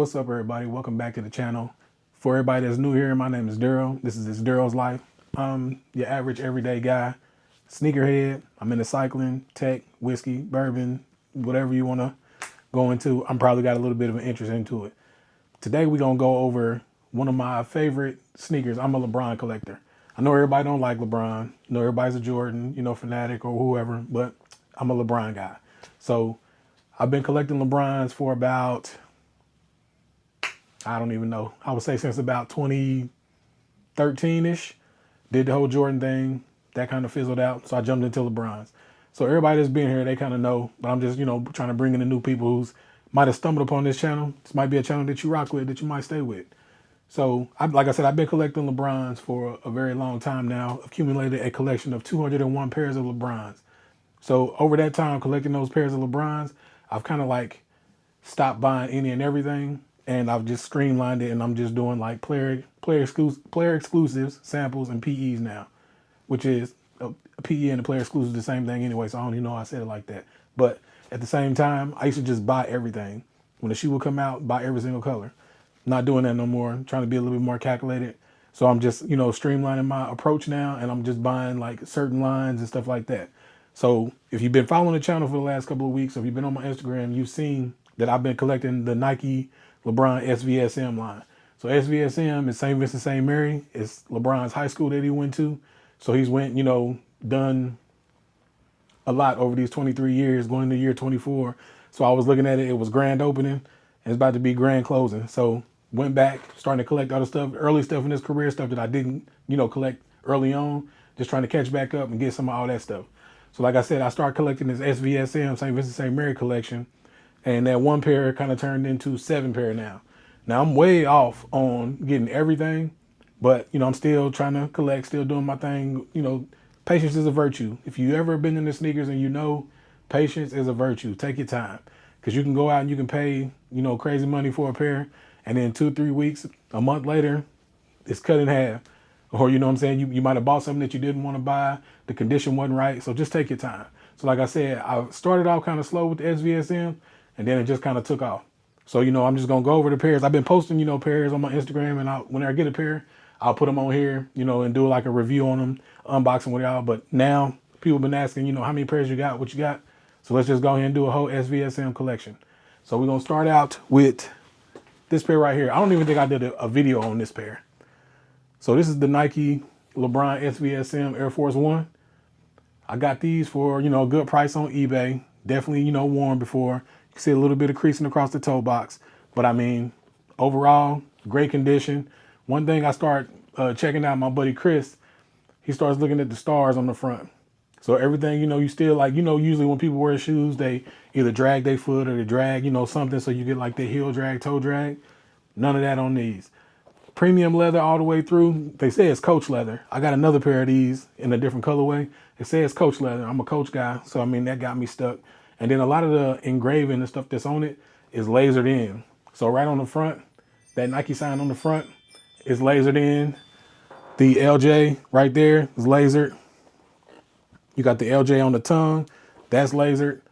What's up, everybody? Welcome back to the channel. For everybody that's new here, my name is Daryl. This is Daryl's Life. Your average everyday guy, sneakerhead. I'm into cycling, tech, whiskey, bourbon, whatever you want to go into. I'm probably got a little bit of an interest into it. Today we're gonna go over one of my favorite sneakers. I'm a LeBron collector. I know everybody don't like LeBron. I know everybody's a Jordan, fanatic or whoever, but I'm a LeBron guy. So I've been collecting LeBrons for about, I don't even know. I would say since about 2013-ish. Did the whole Jordan thing. That kind of fizzled out. So I jumped into LeBrons. So everybody that's been here, they kind of know. But I'm just, trying to bring in the new people who's might have stumbled upon this channel. This might be a channel that you rock with, that you might stay with. So, like I said, I've been collecting LeBrons for a very long time now. Accumulated a collection of 201 pairs of LeBrons. So over that time, collecting those pairs of LeBrons, I've kind of like stopped buying any and everything. And I've just streamlined it, and I'm just doing like player exclusives, samples, and PEs now, which is a PE and a player exclusive the same thing anyway. So I don't even know how I said it like that. But at the same time, I used to just buy everything. When the shoe would come out, buy every single color. Not doing that no more. I'm trying to be a little bit more calculated. So I'm just streamlining my approach now, and I'm just buying like certain lines and stuff like that. So if you've been following the channel for the last couple of weeks, or if you've been on my Instagram, you've seen that I've been collecting the Nike LeBron SVSM line. So SVSM is St. Vincent-St. Mary. It's LeBron's high school that he went to. So he's went, done a lot over these 23 years, going into year 24. So I was looking at it. It was grand opening, and it's about to be grand closing. So went back, starting to collect all the stuff, early stuff in his career, stuff that I didn't, collect early on. Just trying to catch back up and get some of all that stuff. So like I said, I started collecting this SVSM, St. Vincent-St. Mary collection. And that one pair kind of turned into 7 pair now. Now I'm way off on getting everything, but I'm still trying to collect, still doing my thing. Patience is a virtue. If you ever been in the sneakers and patience is a virtue. Take your time, because you can go out and you can pay crazy money for a pair, and then 2-3 weeks, a month later, it's cut in half. Or you might have bought something that you didn't want to buy. The condition wasn't right, so just take your time. So like I said, I started out kind of slow with the SVSM. And then it just kind of took off. So, I'm just going to go over the pairs. I've been posting, pairs on my Instagram. And when I get a pair, I'll put them on here, and do like a review on them, unboxing with y'all. But now people have been asking, how many pairs you got, what you got. So let's just go ahead and do a whole SVSM collection. So we're going to start out with this pair right here. I don't even think I did a video on this pair. So this is the Nike LeBron SVSM Air Force One. I got these for, a good price on eBay. Definitely, worn before. You can see a little bit of creasing across the toe box. But I mean, overall, great condition. One thing I start checking out, my buddy Chris, he starts looking at the stars on the front. So everything, you still like, usually when people wear shoes, they either drag their foot or they drag, something. So you get like the heel drag, toe drag. None of that on these. Premium leather all the way through. They say it's Coach leather. I got another pair of these in a different colorway. It says Coach leather. I'm a Coach guy. So, I mean, that got me stuck. And then a lot of the engraving and stuff that's on it is lasered in. So right on the front, that Nike sign on the front is lasered in. The LJ right there is lasered. You got the LJ on the tongue. That's lasered.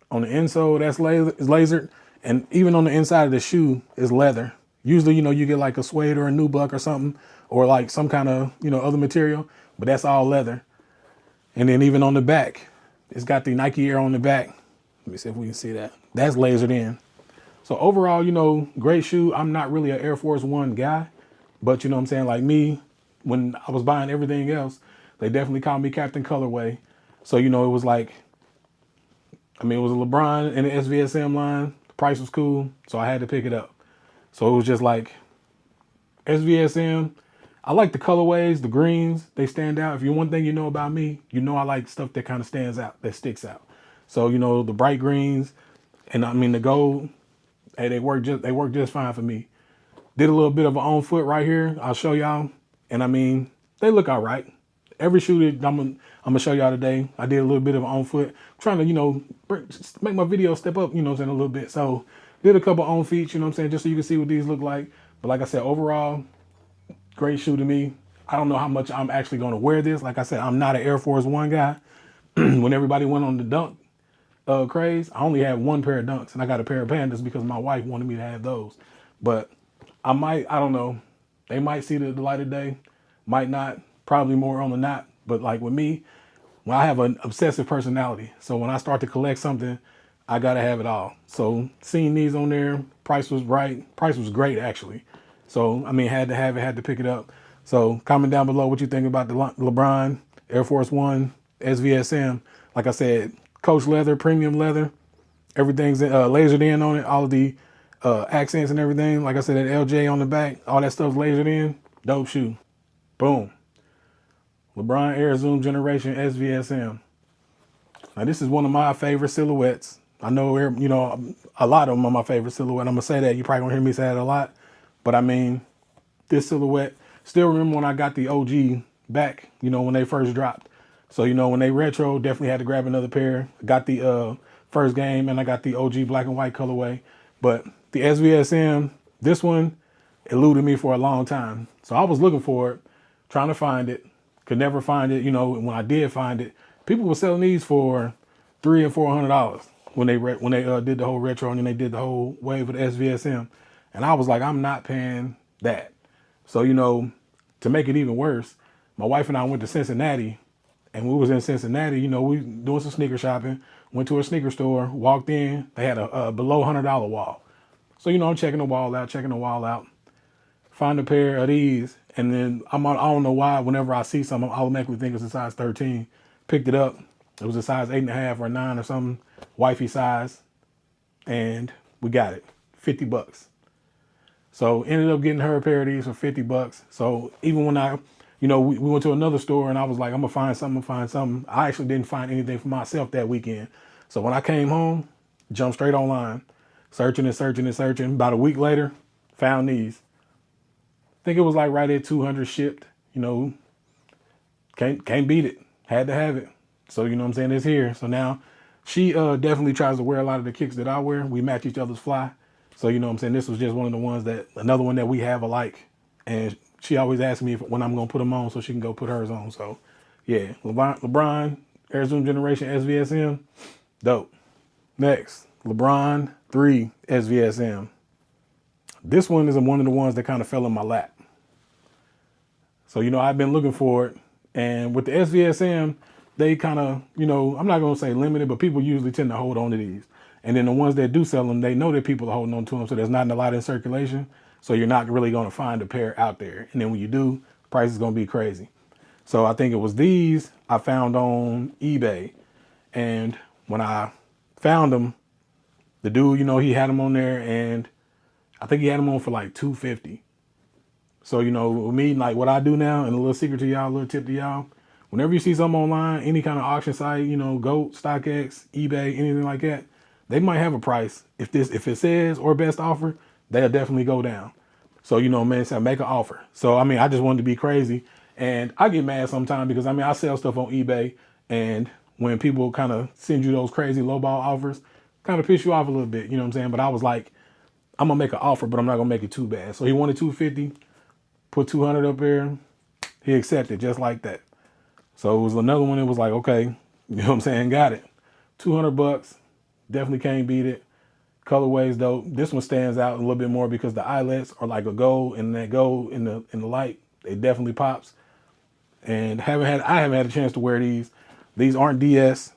On the insole, that's lasered. And even on the inside of the shoe is leather. Usually, you get like a suede or a nubuck or something, or like some kind of, other material, but that's all leather. And then even on the back, it's got the Nike Air on the back. Let me see if we can see that. That's lasered in. So overall, great shoe. I'm not really an Air Force One guy, but what I'm saying? Like me, when I was buying everything else, they definitely called me Captain Colorway. So, it was like, it was a LeBron and an SVSM line. The price was cool, so I had to pick it up. So it was just like SVSM. I like the colorways, the greens, they stand out. If you one thing you know about me, I like stuff that kind of stands out, that sticks out. So, the bright greens and the gold, hey, they work just fine for me. Did a little bit of an on foot right here. I'll show y'all. And they look all right. Every shoe that I'm gonna show y'all today, I did a little bit of an on foot. I'm trying to, make my video step up, in a little bit. So did a couple on feet, just so you can see what these look like. But like I said, overall, great shoe to me. I don't know how much I'm actually going to wear this. Like I said, I'm not an Air Force One guy. When everybody went on the dunk craze, I only had one pair of Dunks, and I got a pair of Pandas because my wife wanted me to have those. But I don't know. They might see the light of day, might not, probably more on the not. But like with me, when I have an obsessive personality, so when I start to collect something, I gotta have it all. So seeing these on there, price was right. Price was great actually. So I mean, had to have it, had to pick it up. So comment down below what you think about the LeBron Air Force One SVSM. Like I said, Coach leather, premium leather. Everything's lasered in on it. All of the accents and everything. Like I said, that LJ on the back, all that stuff's lasered in. Dope shoe. Boom. LeBron Air Zoom Generation SVSM. Now this is one of my favorite silhouettes. I know, a lot of them are my favorite silhouette. I'm gonna say that. You probably gonna hear me say that a lot, but I mean, this silhouette. Still remember when I got the OG back. When they first dropped. So when they retro, definitely had to grab another pair. Got the first game, and I got the OG black and white colorway. But the SVSM, this one eluded me for a long time. So I was looking for it, trying to find it, could never find it. When I did find it, people were selling these for $300 and $400 when they did the whole retro and then they did the whole wave of the SVSM, and I was like, I'm not paying that. So to make it even worse, my wife and I went to Cincinnati, and we was in Cincinnati. We doing some sneaker shopping. Went to a sneaker store, walked in. They had a below $100 wall. So I'm checking the wall out. Find a pair of these, and then I don't know why. Whenever I see something, I automatically think it's a size 13. Picked it up. It was a size 8.5 or 9 or something, wifey size, and we got it, $50. So ended up getting her a pair of these for $50. So even when we went to another store and I was like, I'm gonna find something. I actually didn't find anything for myself that weekend. So when I came home, jumped straight online, searching. About a week later, found these. I think it was like right at 200 shipped. Can't beat it. Had to have it. So what I'm saying, it's here. So now she definitely tries to wear a lot of the kicks that I wear. We match each other's fly. So what I'm saying, this was just one of the ones another one that we have alike. And she always asks me when I'm gonna put them on so she can go put hers on. So yeah, LeBron Air Zoom Generation SVSM, dope. Next, LeBron 3 SVSM. This one is one of the ones that kind of fell in my lap. So I've been looking for it, and with the SVSM, they kind of, I'm not going to say limited, but people usually tend to hold on to these. And then the ones that do sell them, they know that people are holding on to them, so there's not a lot in circulation. So you're not really going to find a pair out there. And then when you do, the price is going to be crazy. So I think it was these I found on eBay. And when I found them, the dude, he had them on there, and I think he had them on for like $250. So, with me, like what I do now, and a little secret to y'all, a little tip to y'all, whenever you see something online, any kind of auction site, GOAT, StockX, eBay, anything like that, they might have a price. If it says or best offer, they'll definitely go down. So, man, say make an offer. So, I just wanted to be crazy. And I get mad sometimes because, I sell stuff on eBay. And when people kind of send you those crazy lowball offers, kind of piss you off a little bit, you know what I'm saying? But I was like, I'm going to make an offer, but I'm not going to make it too bad. So he wanted $250, put 200 up there. He accepted just like that. So it was another one. It was like, okay, you know what I'm saying? Got it. $200. Definitely can't beat it. Colorways though. This one stands out a little bit more because the eyelets are like a gold, and that gold in the light, it definitely pops. And I haven't had a chance to wear these. These aren't DS,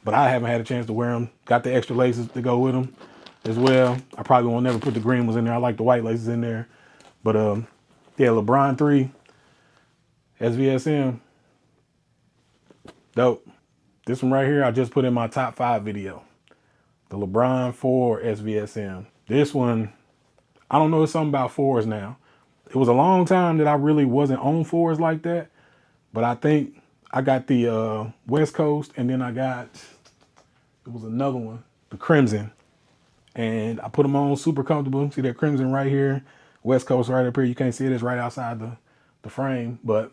but I haven't had a chance to wear them. Got the extra laces to go with them as well. I probably won't never put the green ones in there. I like the white laces in there. But yeah, LeBron 3 SVSM. Dope. This one right here, I just put in my top 5 video. The LeBron 4 SVSM. This one, I don't know, it's something about 4s now. It was a long time that I really wasn't on 4s like that. But I think I got the West Coast, and then it was another one, the Crimson. And I put them on super comfortable. See that Crimson right here. West Coast right up here. You can't see it. It's right outside the frame. But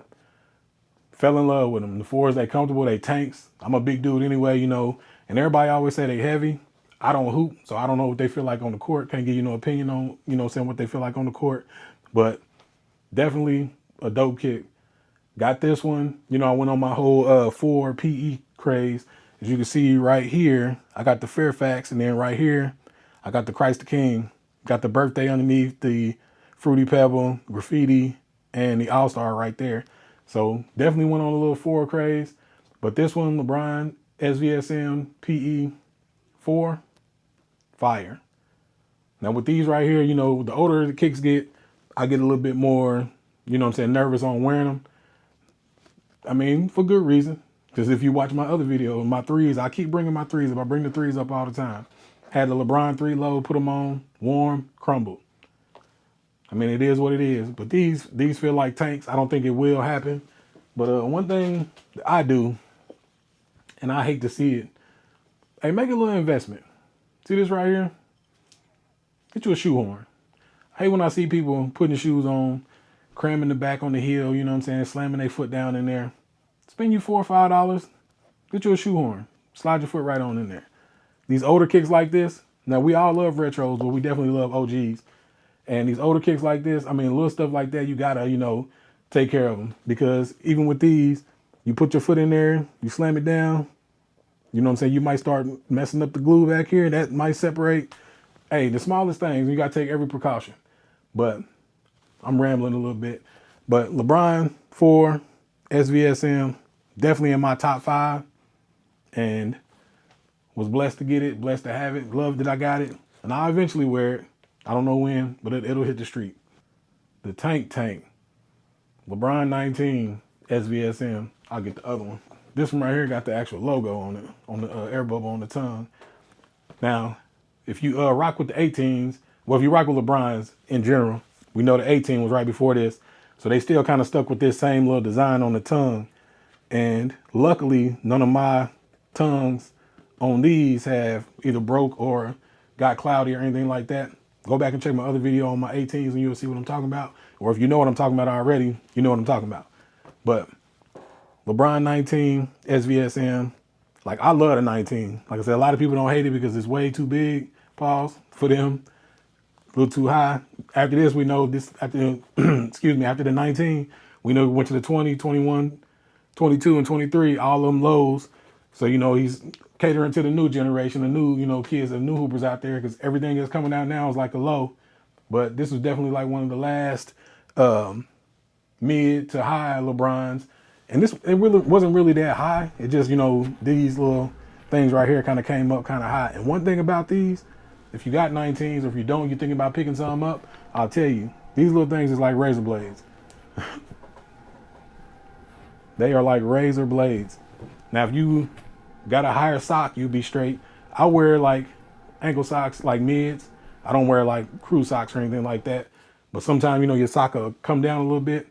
fell in love with them. The 4s, they comfortable. They tanks. I'm a big dude anyway, And everybody always say they heavy. I don't hoop, so I don't know what they feel like on the court. Can't give you no opinion on, saying what they feel like on the court. But definitely a dope kick. Got this one. I went on my whole 4 PE craze. As you can see right here, I got the Fairfax, and then right here, I got the Christ the King. Got the birthday underneath, the Fruity Pebble, graffiti, and the All-Star right there. So definitely went on a little 4 craze. But this one, LeBron SVSM PE 4, fire. Now with these right here, the older the kicks get, I get a little bit more, nervous on wearing them. I mean, for good reason. Because if you watch my other video, my threes, I keep bringing my threes up. I bring the threes up all the time. Had the LeBron 3 low, put them on, warm, crumbled. I mean, it is what it is. But these feel like tanks. I don't think it will happen. But one thing I do, and I hate to see it, hey, make a little investment. See this right here? Get you a shoehorn. I hate when I see people putting shoes on, cramming the back on the heel, slamming their foot down in there. Spend you $4 or $5. Get you a shoehorn. Slide your foot right on in there. These older kicks like this, now we all love retros, but we definitely love OGs. And these older kicks like this, I mean, little stuff like that, you gotta, take care of them. Because even with these, you put your foot in there, you slam it down, you might start messing up the glue back here. That might separate. Hey, the smallest things, you gotta take every precaution. But I'm rambling a little bit. But LeBron 4, SVSM, definitely in my top 5. And was blessed to get it, blessed to have it, loved that I got it. And I'll eventually wear it. I don't know when, but it'll hit the street. The Tank, LeBron 19, SVSM. I'll get the other one. This one right here got the actual logo on it, on the air bubble on the tongue. Now, if you rock with the 18s, well, if you rock with LeBron's in general, we know the 18 was right before this. So they still kind of stuck with this same little design on the tongue. And luckily, none of my tongues on these have either broke or got cloudy or anything like that. Go back and check my other video on my 18s and you'll see what I'm talking about. Or if you know what I'm talking about already, you know what I'm talking about. But LeBron 19, SVSM, like I love the 19. Like I said, a lot of people don't hate it because it's way too big, pause, for them, a little too high. After this, we know this, after after the 19, we know we went to the 20, 21, 22, and 23, all them lows. So, he's catering to the new generation, the new, kids, the new hoopers out there, because everything that's coming out now is like a low. But this was definitely like one of the last mid to high LeBrons. And it really wasn't really that high. It just, these little things right here kind of came up kind of high. And one thing about these, if you got 19s or if you don't, you're thinking about picking some up, I'll tell you, these little things is like razor blades. They are like razor blades. Now, if you got a higher sock, you'll be straight. I wear like ankle socks, like mids. I don't wear like crew socks or anything like that. But sometimes, your sock will come down a little bit.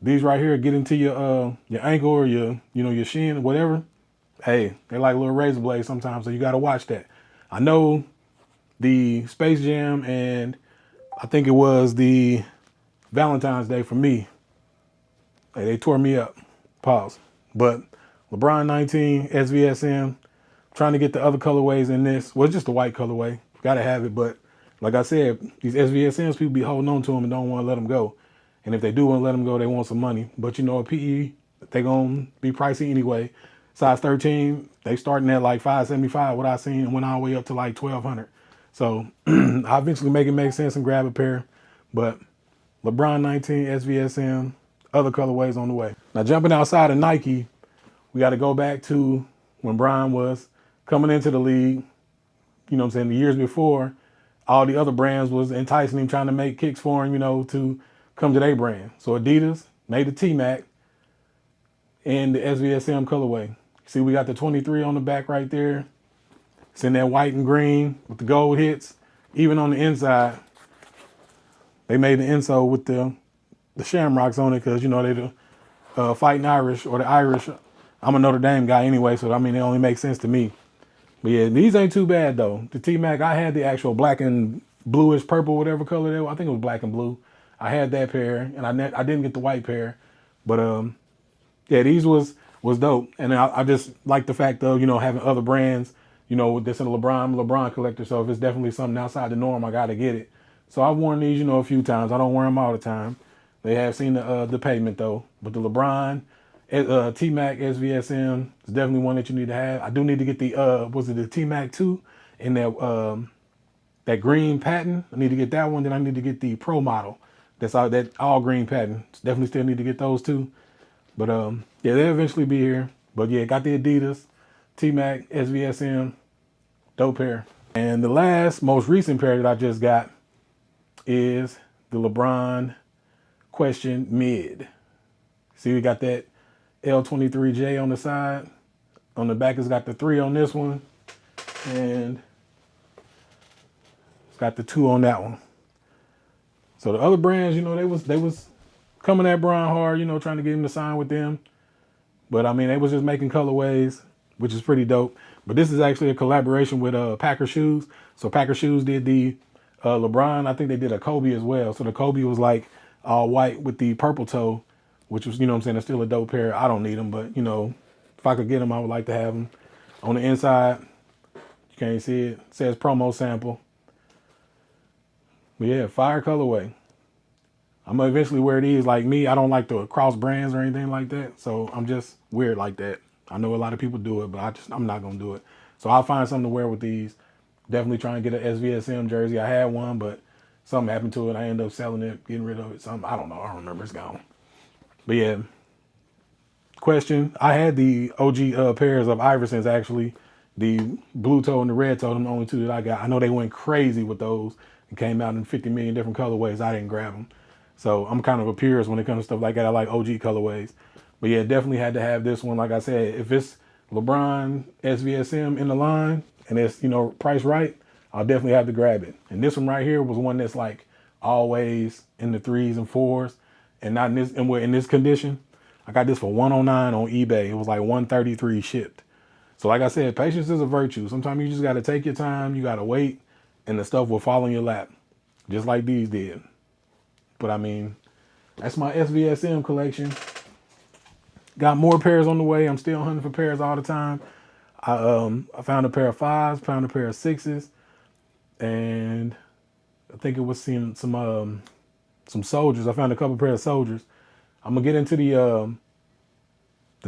These right here get into your ankle or your shin or whatever. Hey, they're like little razor blades sometimes, so you got to watch that. I know the Space Jam and I think it was the Valentine's Day for me. Hey, they tore me up. Pause. But LeBron 19, SVSM, trying to get the other colorways in this. Well, it's just the white colorway. Got to have it. But like I said, these SVSMs, people be holding on to them and don't want to let them go. And if they do want to let them go, they want some money. But a PE, they're going to be pricey anyway. Size 13, they starting at like $575, what I seen, went all the way up to like $1,200. So I eventually make it make sense and grab a pair. But LeBron 19, SVSM, other colorways on the way. Now jumping outside of Nike, we got to go back to when Brian was coming into the league, the years before, all the other brands was enticing him, trying to make kicks for him, to come to their brand. So Adidas made the T-Mac in the SVSM colorway. See, we got the 23 on the back right there. It's in that white and green with the gold hits. Even on the inside, they made the insole with the shamrocks on it because, they the Fighting Irish or the Irish. I'm a Notre Dame guy anyway, so, it only makes sense to me. But yeah, these ain't too bad, though. The T-Mac, I had the actual black and bluish purple, whatever color they were. I think it was black and blue. I had that pair, and I didn't get the white pair. But, yeah, these was dope. And I just like the fact of, having other brands, this in a LeBron collector. So if it's definitely something outside the norm, I got to get it. So I've worn these, a few times. I don't wear them all the time. They have seen the pavement, though. But the LeBron T-Mac SVSM is definitely one that you need to have. I do need to get the, was it the T-Mac 2 in that that green patent. I need to get that one. Then I need to get the Pro model. That's all, that all green patent. Definitely still need to get those two. But yeah, they'll eventually be here. But yeah, got the Adidas, T-Mac, SVSM, dope pair. And the last, most recent pair that I just got is the LeBron Question Mid. See, we got that L23J on the side. On the back, it's got the 3 on this one. And it's got the 2 on that one. So the other brands, you know, they was coming at Bron hard, you know, trying to get him to sign with them. But I mean, they was just making colorways, which is pretty dope. But this is actually a collaboration with Packer Shoes. So Packer Shoes did the LeBron. I think they did a Kobe as well. So the Kobe was like all white with the purple toe, which was, you know what I'm saying, it's still a dope pair. I don't need them, but, you know, if I could get them, I would like to have them. On the inside, you can't see it. It says promo sample. But yeah, fire colorway. I'm gonna eventually wear these. Like me, I don't like to cross brands or anything like that. So I'm just weird like that. I know a lot of people do it, but I'm not gonna do it. So I'll find something to wear with these. Definitely try and get an SVSM jersey. I had one, but something happened to it. I ended up selling it, getting rid of it. Something, I don't know. I don't remember. It's gone. But yeah. Question. I had the OG pairs of Iversons actually. The blue toe and the red toe, them the only 2 that I got. I know they went crazy with those and came out in 50 million different colorways. I didn't grab them. So I'm kind of a purist when it comes to stuff like that. I like OG colorways. But yeah, definitely had to have this one. Like I said, if it's LeBron SVSM in the line and it's, you know, priced right, I'll definitely have to grab it. And this one right here was one that's like always in the 3s and 4s and not in this, and we're in this condition. I got this for $109 on eBay. It was like $133 shipped. So like I said, patience is a virtue. Sometimes you just got to take your time. You got to wait and the stuff will fall in your lap just like these did. But I mean, that's my SVSM collection. Got more pairs on the way. I'm still hunting for pairs all the time. I found a pair of 5s, found a pair of 6s, and I think it was seeing some soldiers. I found a couple pairs of soldiers. I'm gonna get into the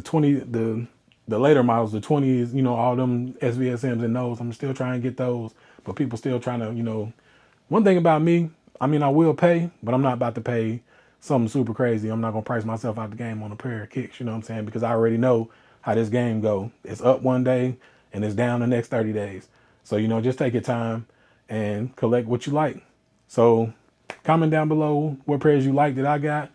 20 the later models, the 20s, you know, all them SVSMs and those. I'm still trying to get those, but people still trying to, you know. One thing about me, I mean, I will pay, but I'm not about to pay something super crazy. I'm not going to price myself out the game on a pair of kicks, you know what I'm saying? Because I already know how this game go. It's up one day and it's down the next 30 days. So, you know, just take your time and collect what you like. So comment down below what pairs you like that I got.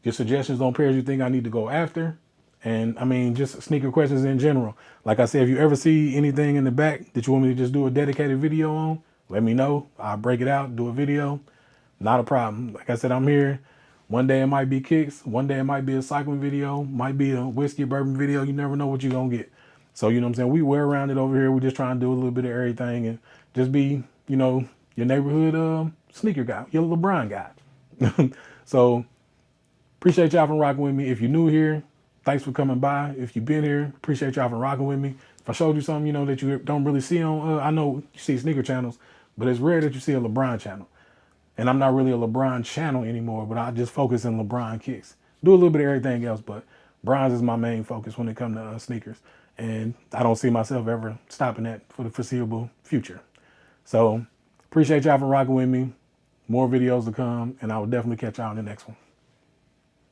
Your suggestions on pairs you think I need to go after. And I mean, just sneaker questions in general. Like I said, if you ever see anything in the back that you want me to just do a dedicated video on, let me know. I'll break it out, do a video. Not a problem. Like I said, I'm here. One day it might be kicks. One day it might be a cycling video. Might be a whiskey bourbon video. You never know what you're going to get. So, you know what I'm saying? We wear around it over here. We just trying to do a little bit of everything and just be, you know, your neighborhood sneaker guy, your LeBron guy. So, appreciate y'all for rocking with me. If you're new here, thanks for coming by. If you've been here, appreciate y'all for rocking with me. If I showed you something, you know, that you don't really see on, I know you see sneaker channels, but it's rare that you see a LeBron channel. And I'm not really a LeBron channel anymore, but I just focus on LeBron kicks. Do a little bit of everything else, but bronze is my main focus when it comes to sneakers. And I don't see myself ever stopping that for the foreseeable future. So appreciate y'all for rocking with me. More videos to come, and I will definitely catch y'all in the next one.